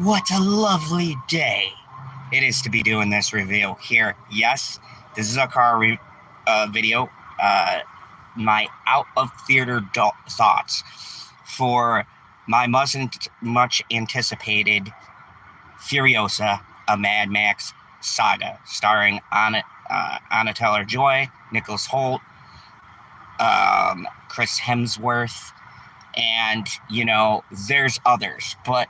What a lovely day it is to be doing this review here. Yes, this is a video. My out of theater thoughts for my much anticipated Furiosa, a Mad Max saga, starring Anna Taylor Joy, Nicholas Hoult, Chris Hemsworth, and there's others, but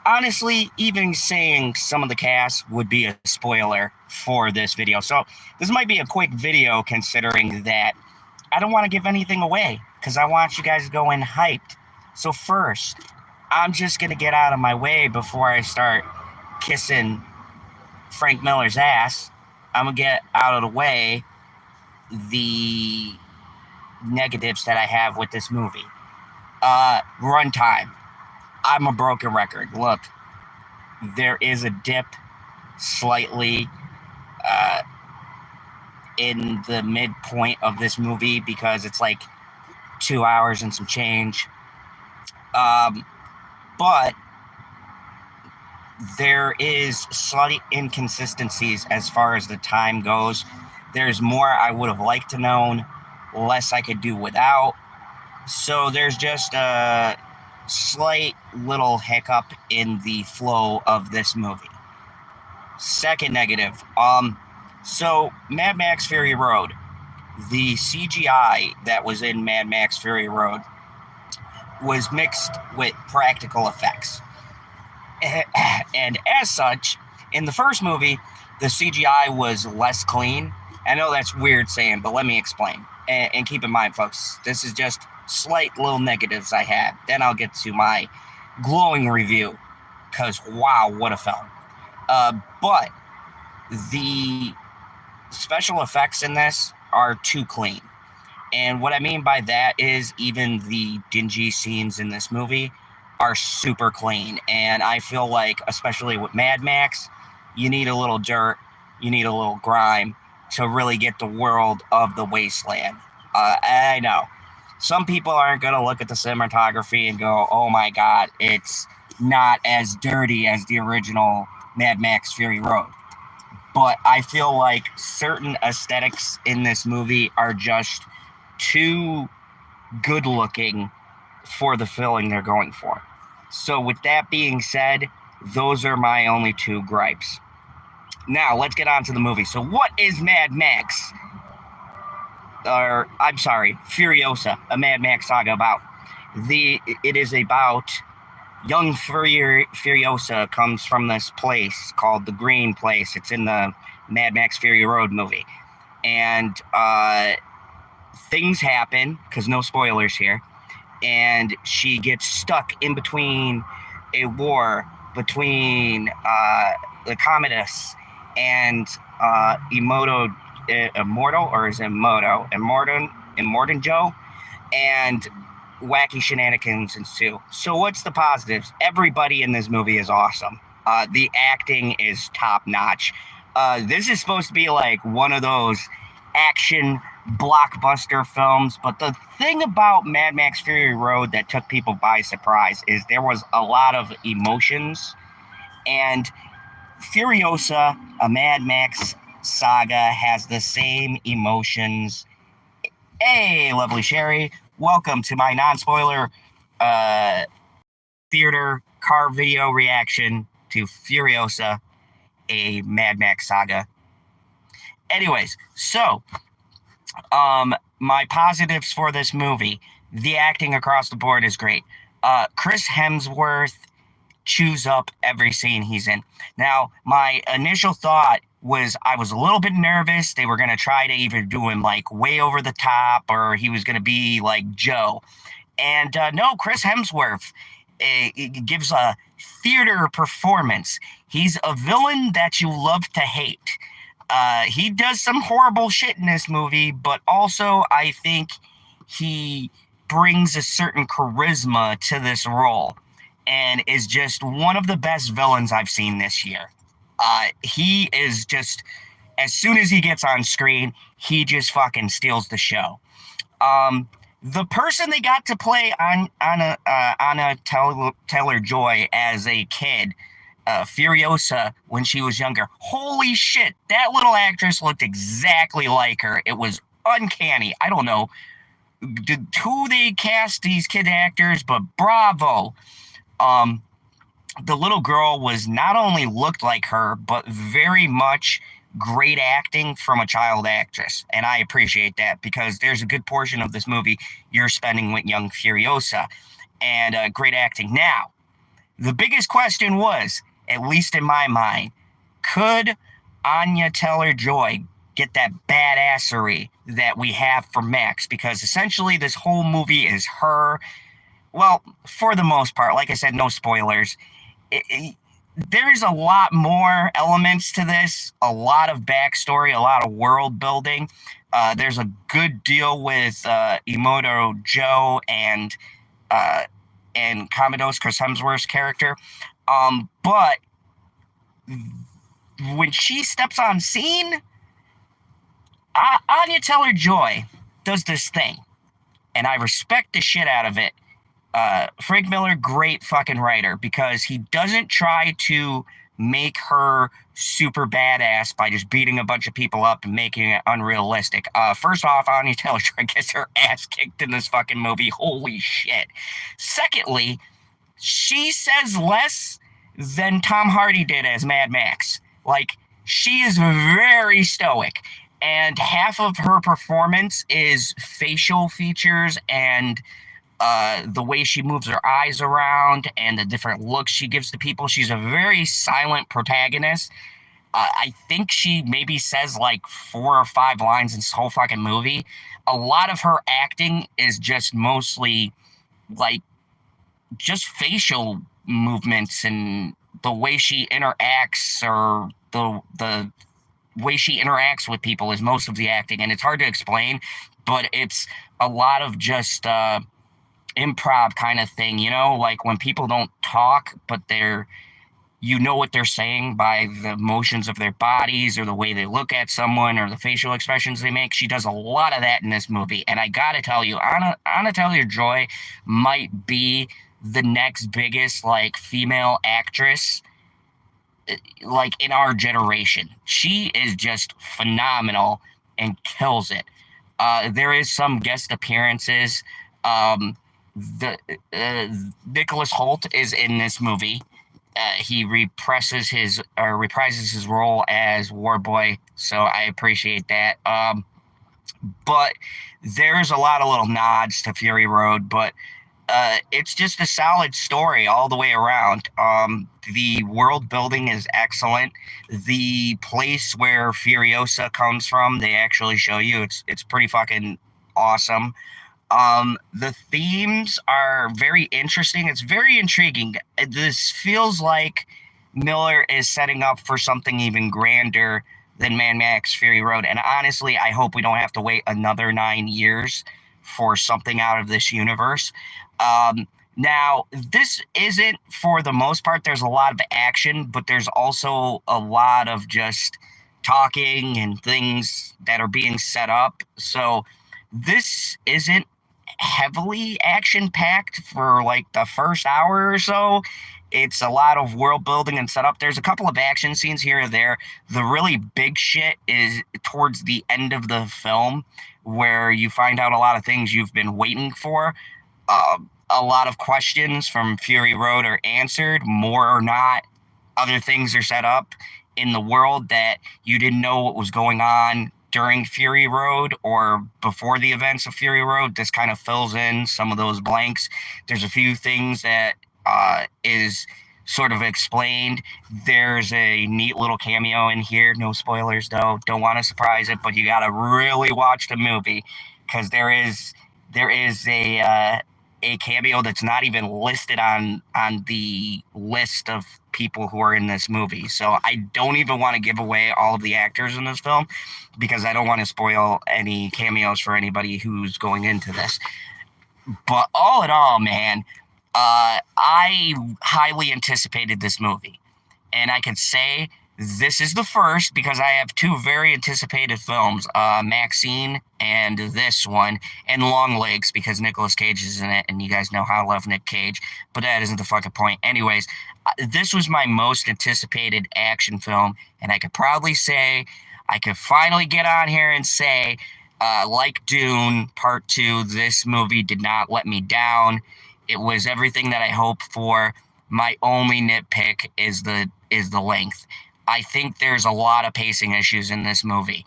honestly, even saying some of the cast would be a spoiler for this video. So this might be a quick video, considering that I don't want to give anything away because I want you guys to go in hyped. So first, I'm just gonna get out of my way before I start kissing Frank Miller's ass. I'm gonna get out of the way the negatives that I have with this movie. Runtime. I'm a broken record. Look, there is a dip slightly in the midpoint of this movie because it's like 2 hours and some change. But there is slight inconsistencies as far as the time goes. There's more I would have liked to known, less I could do without. So there's just a slight little hiccup in the flow of this movie. Second negative. So Mad Max Fury Road, the CGI that was in Mad Max Fury Road was mixed with practical effects. And as such, in the first movie, the CGI was less clean. I know that's weird saying, but let me explain. And keep in mind, folks, this is just slight little negatives I had. Then I'll get to my glowing review, because wow, what a film. But the special effects in this are too clean. And what I mean by that is even the dingy scenes in this movie are super clean. And I feel like, especially with Mad Max, you need a little dirt, you need a little grime to really get the world of the wasteland. I know. Some people aren't going to look at the cinematography and go, oh my God, it's not as dirty as the original Mad Max Fury Road. But I feel like certain aesthetics in this movie are just too good looking for the feeling they're going for. So with that being said, those are my only two gripes. Now, let's get on to the movie. So what is Mad Max? I'm sorry, Furiosa, a Mad Max saga about? It is about young Furiosa comes from this place called the Green Place. It's in the Mad Max Fury Road movie. And things happen, because no spoilers here, and she gets stuck in between a war between the Commodus and Immortal, or is it Immortan Joe, and wacky shenanigans ensue. So what's the positives? Everybody in this movie is awesome. The acting is top notch. This is supposed to be like one of those action blockbuster films, but the thing about Mad Max Fury Road that took people by surprise is there was a lot of emotions, and Furiosa, a Mad Max saga, has the same emotions. Hey, lovely Sherry, welcome to my non-spoiler theater car video reaction to Furiosa, a Mad Max saga. Anyways, so my positives for this movie: the acting across the board is great. Chris Hemsworth chews up every scene he's in. Now, my initial thought was I was a little bit nervous they were going to try to either do him like way over the top, or he was going to be like Joe. And no, Chris Hemsworth gives a theater performance. He's a villain that you love to hate. He does some horrible shit in this movie, but also I think he brings a certain charisma to this role and is just one of the best villains I've seen this year. He is just, as soon as he gets on screen, he just fucking steals the show. The person they got to play Anna Taylor-Joy as a kid, Furiosa when she was younger. Holy shit, that little actress looked exactly like her. It was uncanny. I don't know who they cast these kid actors, but bravo. Um, the little girl was not only looked like her, but very much great acting from a child actress. And I appreciate that because there's a good portion of this movie you're spending with young Furiosa and great acting. Now, the biggest question was, at least in my mind, could Anya Taylor-Joy get that badassery that we have for Max? Because essentially this whole movie is her. Well, for the most part, like I said, no spoilers. There's a lot more elements to this, a lot of backstory, a lot of world building. There's a good deal with Imoto Joe and Commodore's Chris Hemsworth's character. But when she steps on scene, Anya Taylor-Joy does this thing, and I respect the shit out of it. Frank Miller, great fucking writer, because he doesn't try to make her super badass by just beating a bunch of people up and making it unrealistic. First off, Anya Taylor-Joy gets her ass kicked in this fucking movie. Holy shit. Secondly, she says less than Tom Hardy did as Mad Max. Like, she is very stoic, and half of her performance is facial features and the way she moves her eyes around and the different looks she gives to people. She's a very silent protagonist. I think she maybe says like 4 or 5 lines in this whole fucking movie. A lot of her acting is just mostly like just facial movements and the way she interacts, or the way she interacts with people is most of the acting, and it's hard to explain, but it's a lot of just improv kind of thing, you know, like when people don't talk, but you know what they're saying by the motions of their bodies or the way they look at someone or the facial expressions they make. She does a lot of that in this movie, and I gotta tell you, Anya Taylor-Joy might be the next biggest like female actress like in our generation. She is just phenomenal and kills it. There is some guest appearances. Nicholas Hoult is in this movie. He reprises his role as Warboy, so I appreciate that. But there's a lot of little nods to Fury Road, but it's just a solid story all the way around. The world building is excellent. The place where Furiosa comes from, they actually show you. It's pretty fucking awesome. The themes are very interesting. It's very intriguing. This feels like Miller is setting up for something even grander than Mad Max Fury Road. And honestly, I hope we don't have to wait another 9 years for something out of this universe. Now, this isn't, for the most part, there's a lot of action, but there's also a lot of just talking and things that are being set up. So this isn't heavily action-packed for like the first hour or so. It's a lot of world building and setup. There's a couple of action scenes here or there. The really big shit is towards the end of the film, where you find out a lot of things you've been waiting for. A lot of questions from Fury Road are answered, more or not. Other things are set up in the world that you didn't know what was going on during Fury Road or before the events of Fury Road. This kind of fills in some of those blanks. There's a few things that is sort of explained. There's a neat little cameo in here. No spoilers, though. Don't want to surprise it, but you got to really watch the movie, because there is a cameo that's not even listed on the list of people who are in this movie. So I don't even want to give away all of the actors in this film, because I don't want to spoil any cameos for anybody who's going into this. But all in all, man, I highly anticipated this movie. And I can say This is the first because I have two very anticipated films, Maxine and this one, and Longlegs because Nicolas Cage is in it, and you guys know how I love Nick Cage, but that isn't the fucking point. Anyways, this was my most anticipated action film, and I could proudly say I could finally get on here and say, like Dune Part 2, this movie did not let me down. It was everything that I hoped for. My only nitpick is the length. I think there's a lot of pacing issues in this movie.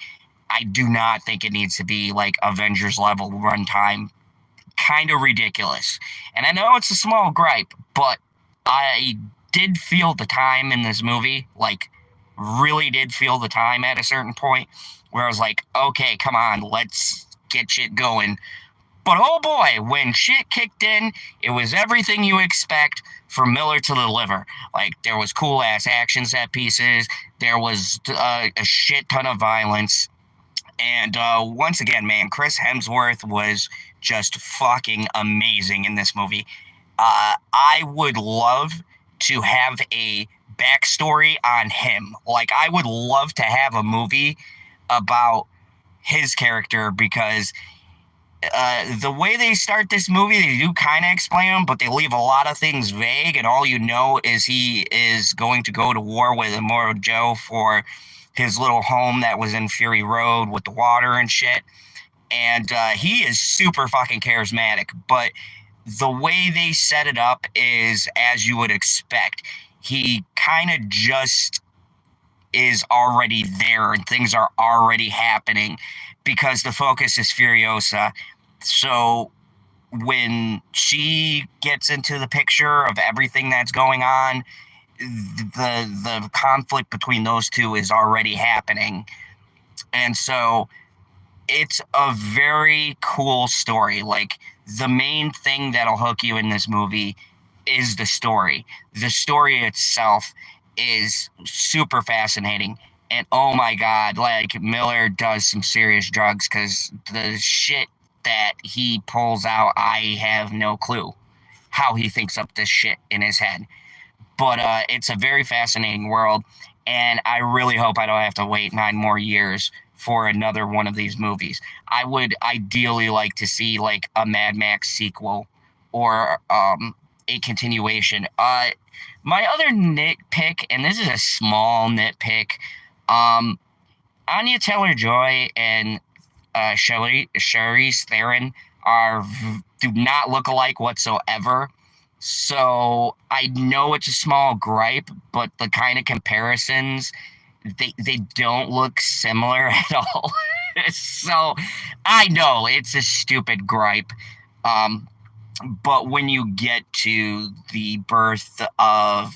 I do not think it needs to be like Avengers level runtime. Kind of ridiculous. And I know it's a small gripe, but I did feel the time in this movie, like, really did feel the time at a certain point where I was like, okay, come on, let's get shit going. But oh boy, when shit kicked in, it was everything you expect for Miller to deliver. Like, there was cool ass action set pieces, there was a shit ton of violence, and once again, man, Chris Hemsworth was just fucking amazing in this movie. I would love to have a backstory on him. Like, I would love to have a movie about his character because the way they start this movie, they do kind of explain him, but they leave a lot of things vague, and all you know is he is going to go to war with Immortal Joe for his little home that was in Fury Road with the water and shit. And he is super fucking charismatic, but the way they set it up is as you would expect. He kind of just is already there and things are already happening because the focus is Furiosa. So when she gets into the picture of everything that's going on, the conflict between those two is already happening. And so it's a very cool story. Like, the main thing that'll hook you in this movie is the story. The story itself is super fascinating. And oh my God, like, Miller does some serious drugs because the shit that he pulls out, I have no clue how he thinks up this shit in his head. But it's a very fascinating world, and I really hope I don't have to wait 9 more years for another one of these movies. I would ideally like to see like a Mad Max sequel or a continuation. My other nitpick, and this is a small nitpick, um, Anya Taylor-Joy and Charlize Theron do not look alike whatsoever. So I know it's a small gripe, but the kind of comparisons, they don't look similar at all. So I know it's a stupid gripe. But when you get to the birth of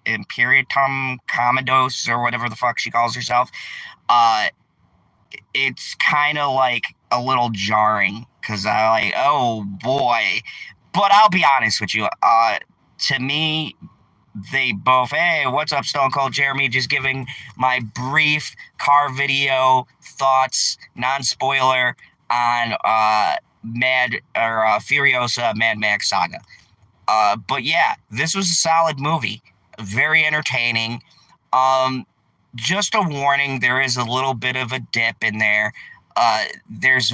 Imperitum Commodus or whatever the fuck she calls herself, uh, it's kind of like a little jarring because I like, oh boy. But I'll be honest with you. To me, they both, hey, what's up, Stone Cold Jeremy? Just giving my brief car video thoughts, non-spoiler, on Furiosa Mad Max Saga. But yeah, this was a solid movie, very entertaining. Um, just a warning: there is a little bit of a dip in there. There's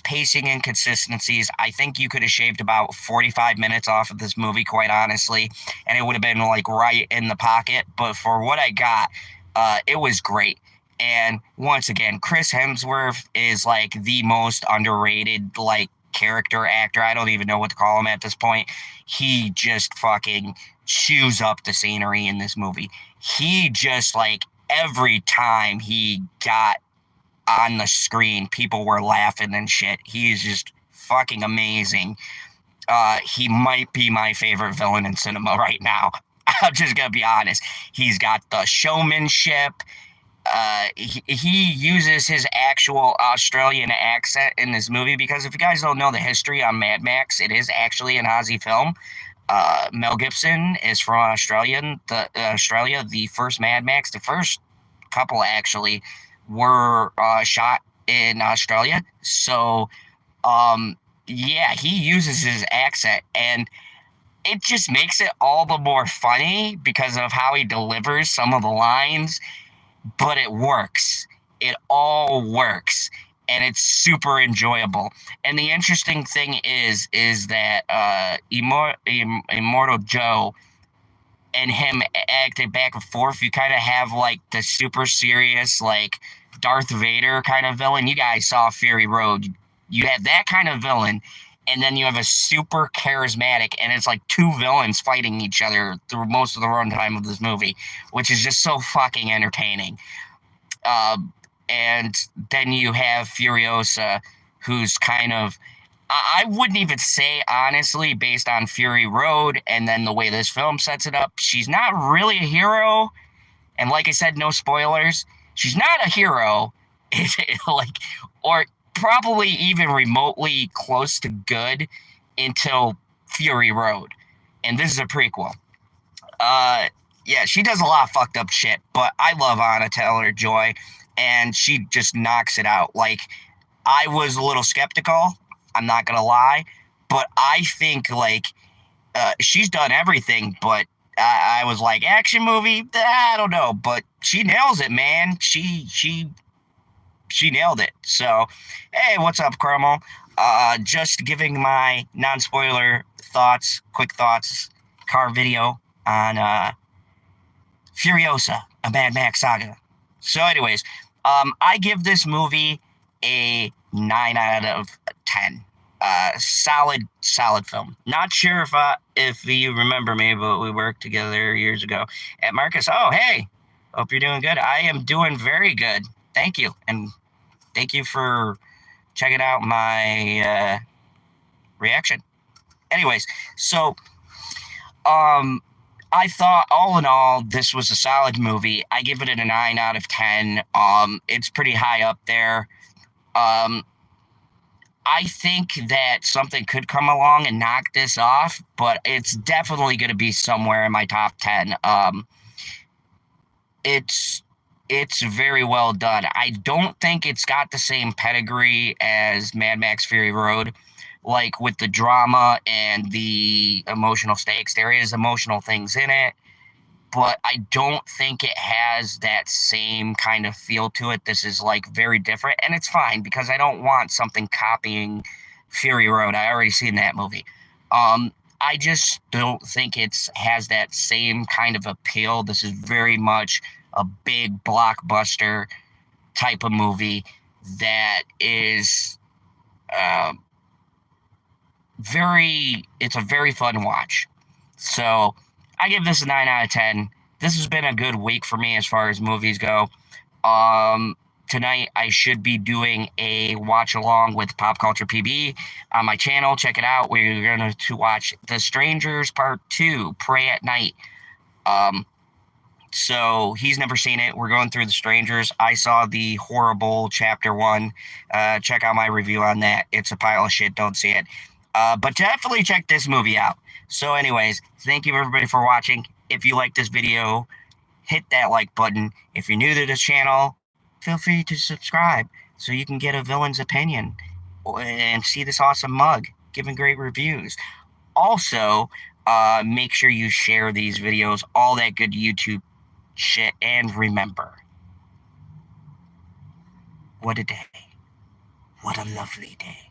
pacing inconsistencies. I think you could have shaved about 45 minutes off of this movie, quite honestly, and it would have been like right in the pocket. But for what I got, it was great. And once again, Chris Hemsworth is like the most underrated like character actor. I don't even know what to call him at this point. He just fucking chews up the scenery in this movie. He just like every time he got on the screen, people were laughing and shit. He's just fucking amazing. He might be my favorite villain in cinema right now. I'm just gonna be honest. He's got the showmanship. He uses his actual Australian accent in this movie because if you guys don't know the history on Mad Max, it is actually an Aussie film. Mel Gibson is from Australia. The first Mad Max, the first couple actually, were shot in Australia. So, yeah, he uses his accent, and it just makes it all the more funny because of how he delivers some of the lines, but it works. It all works, and it's super enjoyable. And the interesting thing is that Immortal Joe and him acting back and forth, you kind of have like the super serious, like Darth Vader kind of villain. You guys saw Fury Road. You have that kind of villain, and then you have a super charismatic, and it's like two villains fighting each other through most of the runtime of this movie, which is just so fucking entertaining. And then you have Furiosa, who's kind of, I wouldn't even say, honestly, based on Fury Road and then the way this film sets it up, she's not really a hero. And like I said, no spoilers. She's not a hero, like, or probably even remotely close to good until Fury Road. And this is a prequel. Yeah, she does a lot of fucked up shit, but I love Anna Taylor-Joy, and she just knocks it out. Like, I was a little skeptical, I'm not gonna lie, but I think like she's done everything, but I was like, action movie, I don't know, but she nails it, man. She nailed it. So, hey, what's up, Cromwell? Just giving my non-spoiler thoughts, quick thoughts, car video on Furiosa, a Mad Max saga. So, anyways, I give this movie a 9 out of 10. Solid film. Not sure if you remember me, but we worked together years ago at Marcus. Oh, hey, hope you're doing good. I am doing very good. Thank you, and thank you for checking out my reaction. Anyways, so I thought all in all this was a solid movie. I give it a 9 out of 10. It's pretty high up there. I think that something could come along and knock this off, but it's definitely going to be somewhere in my top 10. It's very well done. I don't think it's got the same pedigree as Mad Max Fury Road, like with the drama and the emotional stakes. There is emotional things in it, but I don't think it has that same kind of feel to it. This is like very different, and it's fine because I don't want something copying Fury Road. I already seen that movie. I just don't think it's has that same kind of appeal. This is very much a big blockbuster type of movie that is it's a very fun watch. So I give this a 9 out of 10. This has been a good week for me as far as movies go. Tonight I should be doing a watch along with Pop Culture PB on my channel. Check it out. We're going to watch The Strangers Part 2, Pray at Night. So he's never seen it. We're going through The Strangers. I saw the horrible Chapter 1. Check out my review on that. It's a pile of shit. Don't see it. But definitely check this movie out. So anyways, thank you everybody for watching. If you like this video, hit that like button. If you're new to this channel, feel free to subscribe so you can get a villain's opinion and see this awesome mug giving great reviews. Also, make sure you share these videos, all that good YouTube shit, and remember, what a day. What a lovely day.